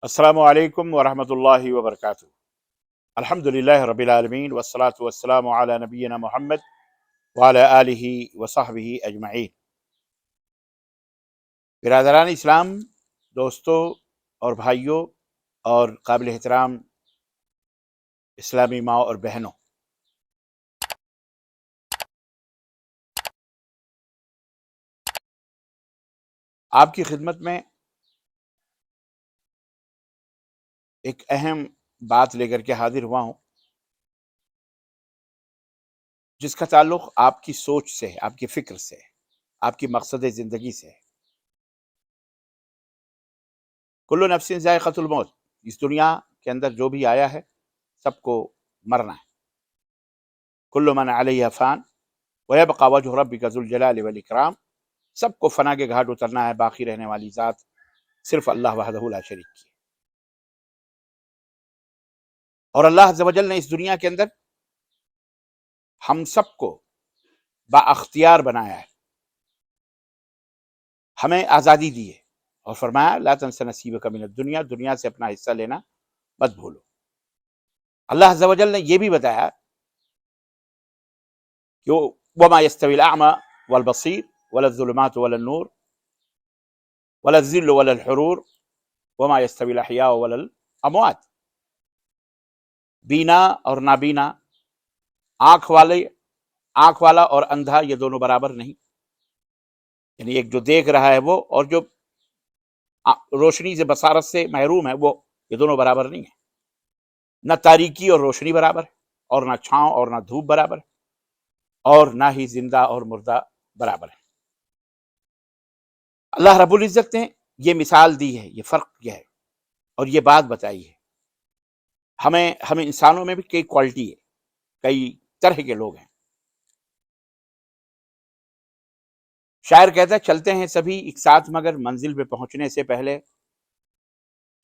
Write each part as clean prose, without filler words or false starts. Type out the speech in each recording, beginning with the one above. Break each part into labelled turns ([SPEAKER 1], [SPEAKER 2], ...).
[SPEAKER 1] السلام علیکم ورحمۃ اللہ وبرکاتہ۔ الحمدللہ رب العالمین والصلاة والسلام علی نبینا محمد وعلی آلہ وصحبہ اجمعین۔ برادران اسلام، دوستوں اور بھائیوں اور قابل احترام اسلامی ماں اور بہنوں، آپ کی خدمت میں ایک اہم بات لے کر کے حاضر ہوا ہوں، جس کا تعلق آپ کی سوچ سے ہے، آپ کی فکر سے ہے، آپ کی مقصد زندگی سے ہے۔ کل نفس ذائقۃ الموت، اس دنیا کے اندر جو بھی آیا ہے سب کو مرنا ہے۔ کل من علیہ فان ویبقى وجہ ربک ذو الجلال والاکرام، سب کو فنا کے گھاٹ اترنا ہے، باقی رہنے والی ذات صرف اللہ وحدہ لا شریک کی۔ اور اللہ عز و جل نے اس دنیا کے اندر ہم سب کو با اختیار بنایا ہے، ہمیں آزادی دی ہے اور فرمایا لا تنس نصیبک من الدنیا، دنیا سے اپنا حصہ لینا مت بھولو۔ اللہ عز و جل نے یہ بھی بتایا کہ وما يستوي الاعمى والبصیر ولا الظلمات ولا النور ولا الذل ولا الحرور وما يستوي الاحیاء ولا الاموات، بینا اور نابینا، آنکھ والا اور اندھا، یہ دونوں برابر نہیں۔ یعنی ایک جو دیکھ رہا ہے وہ، اور جو روشنی سے بصارت سے محروم ہے وہ، یہ دونوں برابر نہیں ہیں۔ نہ تاریکی اور روشنی برابر ہے، اور نہ چھاؤں اور نہ دھوپ برابر ہے، اور نہ ہی زندہ اور مردہ برابر ہے۔ اللہ رب العزت نے یہ مثال دی ہے، یہ فرق کیا ہے، اور یہ بات بتائی ہے۔ ہمیں انسانوں میں بھی کئی کوالٹی ہے، کئی طرح کے لوگ ہیں۔ شاعر کہتا ہے چلتے ہیں سبھی ایک ساتھ مگر منزل پہ پہنچنے سے پہلے،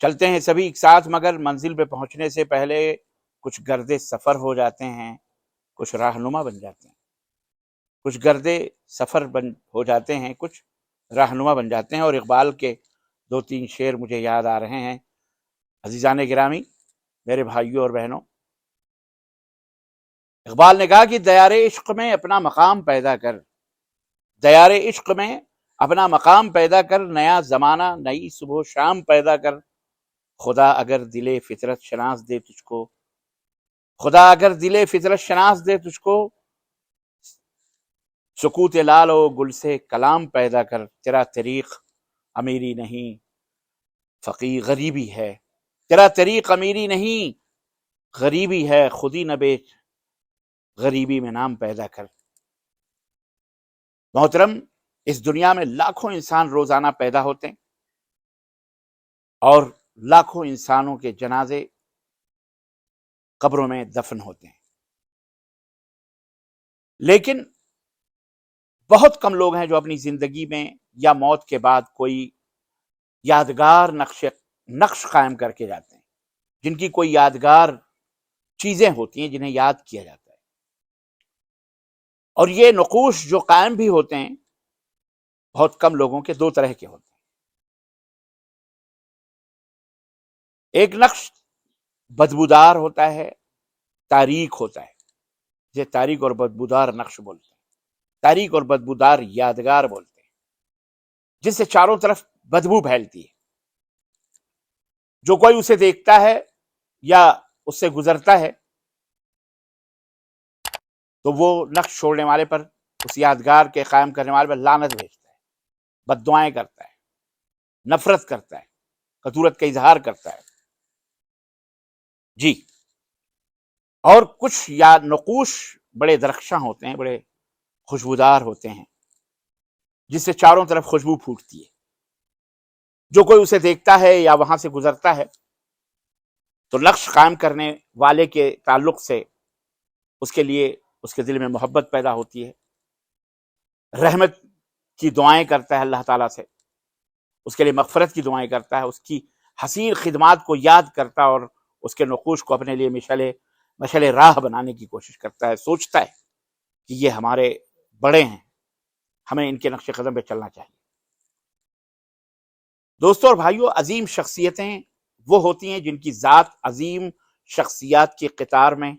[SPEAKER 1] چلتے ہیں سبھی ایک ساتھ مگر منزل پہ پہنچنے سے پہلے کچھ گردے سفر ہو جاتے ہیں، کچھ رہنما بن جاتے ہیں۔ کچھ گردے سفر ہو جاتے ہیں، کچھ رہنما بن جاتے ہیں۔ اور اقبال کے 2-3 شعر مجھے یاد آ رہے ہیں۔ عزیزان گرامی، میرے بھائیوں اور بہنوں، اقبال نے کہا کہ دیار عشق میں اپنا مقام پیدا کر، دیار عشق میں اپنا مقام پیدا کر، نیا زمانہ نئی صبح و شام پیدا کر۔ خدا اگر دل فطرت شناس دے تجھ کو، خدا اگر دل فطرت شناس دے تجھ کو، سکوت لال و گل سے کلام پیدا کر۔ تیرا طریق امیری نہیں فقیر غریبی ہے، تیرا طریق امیری نہیں غریبی ہے، خودی نہ بیچ غریبی میں نام پیدا کر۔ محترم، اس دنیا میں لاکھوں انسان روزانہ پیدا ہوتے ہیں، اور لاکھوں انسانوں کے جنازے قبروں میں دفن ہوتے ہیں، لیکن بہت کم لوگ ہیں جو اپنی زندگی میں یا موت کے بعد کوئی یادگار نقش قائم کر کے جاتے ہیں، جن کی کوئی یادگار چیزیں ہوتی ہیں جنہیں یاد کیا جاتا ہے۔ اور یہ نقوش جو قائم بھی ہوتے ہیں، بہت کم لوگوں کے 2 طرح کے ہوتے ہیں۔ ایک نقش بدبودار ہوتا ہے، تاریک ہوتا ہے، جسے تاریک اور بدبودار نقش بولتے ہیں، تاریک اور بدبودار یادگار بولتے ہیں، جس سے چاروں طرف بدبو پھیلتی ہے۔ جو کوئی اسے دیکھتا ہے یا اس سے گزرتا ہے تو وہ نقش چھوڑنے والے پر، اس یادگار کے قائم کرنے والے پر لعنت بھیجتا ہے، بد دعائیں کرتا ہے، نفرت کرتا ہے، کدورت کا اظہار کرتا ہے۔ جی، اور کچھ نقوش بڑے درخشاں ہوتے ہیں، بڑے خوشبودار ہوتے ہیں، جس سے چاروں طرف خوشبو پھوٹتی ہے۔ جو کوئی اسے دیکھتا ہے یا وہاں سے گزرتا ہے تو نقش قائم کرنے والے کے تعلق سے اس کے لیے اس کے دل میں محبت پیدا ہوتی ہے، رحمت کی دعائیں کرتا ہے اللہ تعالیٰ سے، اس کے لیے مغفرت کی دعائیں کرتا ہے، اس کی حسین خدمات کو یاد کرتا ہے، اور اس کے نقوش کو اپنے لیے مشعل راہ بنانے کی کوشش کرتا ہے، سوچتا ہے کہ یہ ہمارے بڑے ہیں، ہمیں ان کے نقش قدم پہ چلنا چاہیے۔ دوستوں اور بھائیوں، عظیم شخصیتیں وہ ہوتی ہیں جن کی ذات عظیم شخصیات کی قطار میں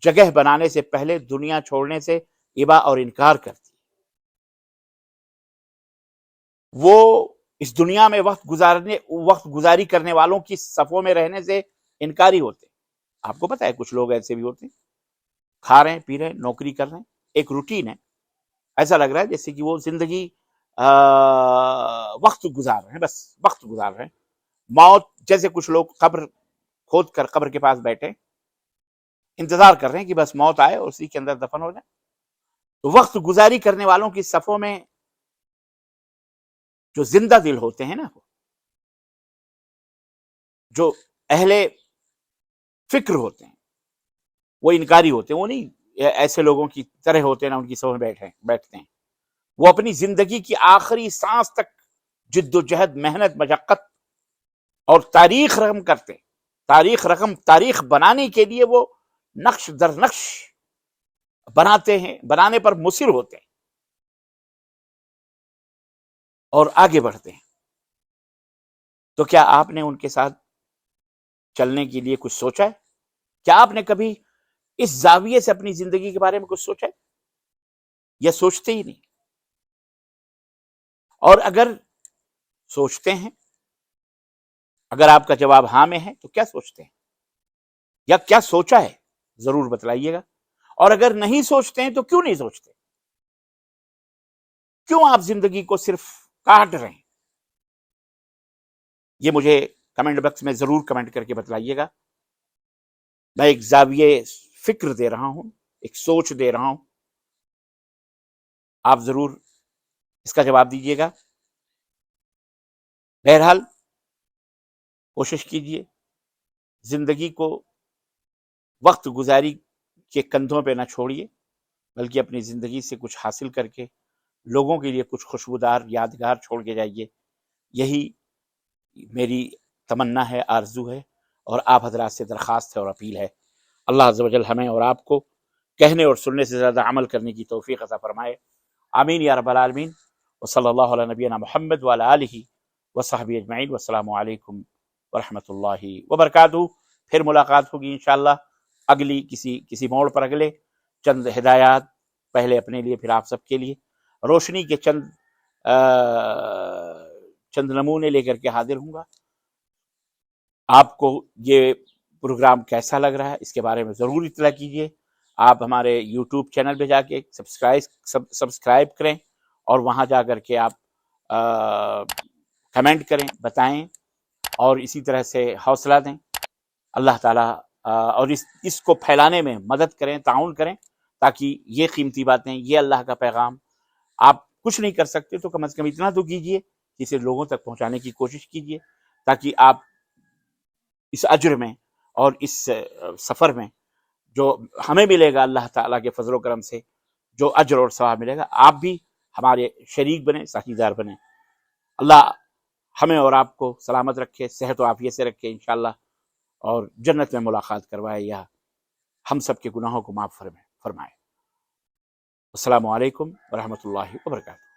[SPEAKER 1] جگہ بنانے سے پہلے دنیا چھوڑنے سے ابا اور انکار کرتی ہے. وہ اس دنیا میں وقت گزاری کرنے والوں کی صفوں میں رہنے سے انکاری ہوتے ہیں. آپ کو پتا ہے کچھ لوگ ایسے بھی ہوتے ہیں، کھا رہے ہیں، پی رہے ہیں، نوکری کر رہے ہیں، ایک روٹین ہے، ایسا لگ رہا ہے جیسے کہ وہ زندگی وقت گزار رہے ہیں، بس وقت گزار رہے ہیں. موت جیسے کچھ لوگ قبر کھود کر قبر کے پاس بیٹھے انتظار کر رہے ہیں کہ بس موت آئے اور اسی کے اندر دفن ہو جائے. تو وقت گزاری کرنے والوں کی صفوں میں جو زندہ دل ہوتے ہیں نا، جو اہل فکر ہوتے ہیں، وہ انکاری ہوتے ہیں. وہ نہیں ایسے لوگوں کی طرح ہوتے ہیں نا ان کی صفوں میں بیٹھتے ہیں. وہ اپنی زندگی کی آخری سانس تک جد و جہد، محنت، مشقت اور تاریخ رقم کرتے. تاریخ بنانے کے لیے وہ نقش در نقش بناتے ہیں، بنانے پر مصر ہوتے ہیں اور آگے بڑھتے ہیں. تو کیا آپ نے ان کے ساتھ چلنے کے لیے کچھ سوچا ہے؟ کیا آپ نے کبھی اس زاویے سے اپنی زندگی کے بارے میں کچھ سوچا ہے؟ یا سوچتے ہی نہیں؟ اور اگر سوچتے ہیں، اگر آپ کا جواب ہاں میں ہے تو کیا سوچتے ہیں یا کیا سوچا ہے ضرور بتلائیے گا. اور اگر نہیں سوچتے ہیں تو کیوں نہیں سوچتے؟ کیوں آپ زندگی کو صرف کاٹ رہے ہیں؟ یہ مجھے کمنٹ باکس میں ضرور کمنٹ کر کے بتلائیے گا. میں ایک زاویے فکر دے رہا ہوں، ایک سوچ دے رہا ہوں، آپ ضرور اس کا جواب دیجیے گا. بہرحال کوشش کیجیے زندگی کو وقت گزاری کے کندھوں پہ نہ چھوڑیے، بلکہ اپنی زندگی سے کچھ حاصل کر کے لوگوں کے لیے کچھ خوشبودار یادگار چھوڑ کے جائیے. یہی میری تمنا ہے، آرزو ہے، اور آپ حضرات سے درخواست ہے اور اپیل ہے. اللہ عز و جل ہمیں اور آپ کو کہنے اور سننے سے زیادہ عمل کرنے کی توفیق عطا فرمائے. آمین یا رب العالمین. وصلی اللہ علی نبینا محمد وعلی آلہ وصحبہ اجمعین. والسلام علیکم ورحمۃ اللہ وبرکاتہ. پھر ملاقات ہوگی انشاءاللہ اگلی کسی موڑ پر. اگلے چند ہدایات پہلے اپنے لیے پھر آپ سب کے لیے، روشنی کے چند نمونے لے کر کے حاضر ہوں گا. آپ کو یہ پروگرام کیسا لگ رہا ہے اس کے بارے میں ضرور اطلاع کیجیے. آپ ہمارے یوٹیوب چینل پہ جا کے سبسکرائب کریں اور وہاں جا کر کے آپ کمنٹ کریں، بتائیں اور اسی طرح سے حوصلہ دیں. اللہ تعالیٰ اور اس کو پھیلانے میں مدد کریں، تعاون کریں، تاکہ یہ قیمتی باتیں، یہ اللہ کا پیغام، آپ کچھ نہیں کر سکتے تو کم از کم اتنا تو کیجیے کہ اسے لوگوں تک پہنچانے کی کوشش کیجیے، تاکہ آپ اس اجر میں اور اس سفر میں جو ہمیں ملے گا اللہ تعالیٰ کے فضل و کرم سے، جو اجر اور ثواب ملے گا، آپ بھی ہمارے شریک بنیں، ساجی دار بنیں. اللہ ہمیں اور آپ کو سلامت رکھے، صحت و عافیت سے رکھے انشاءاللہ، اور جنت میں ملاقات کروائے، یا ہم سب کے گناہوں کو معاف فرمائے. السلام علیکم ورحمۃ اللہ وبرکاتہ.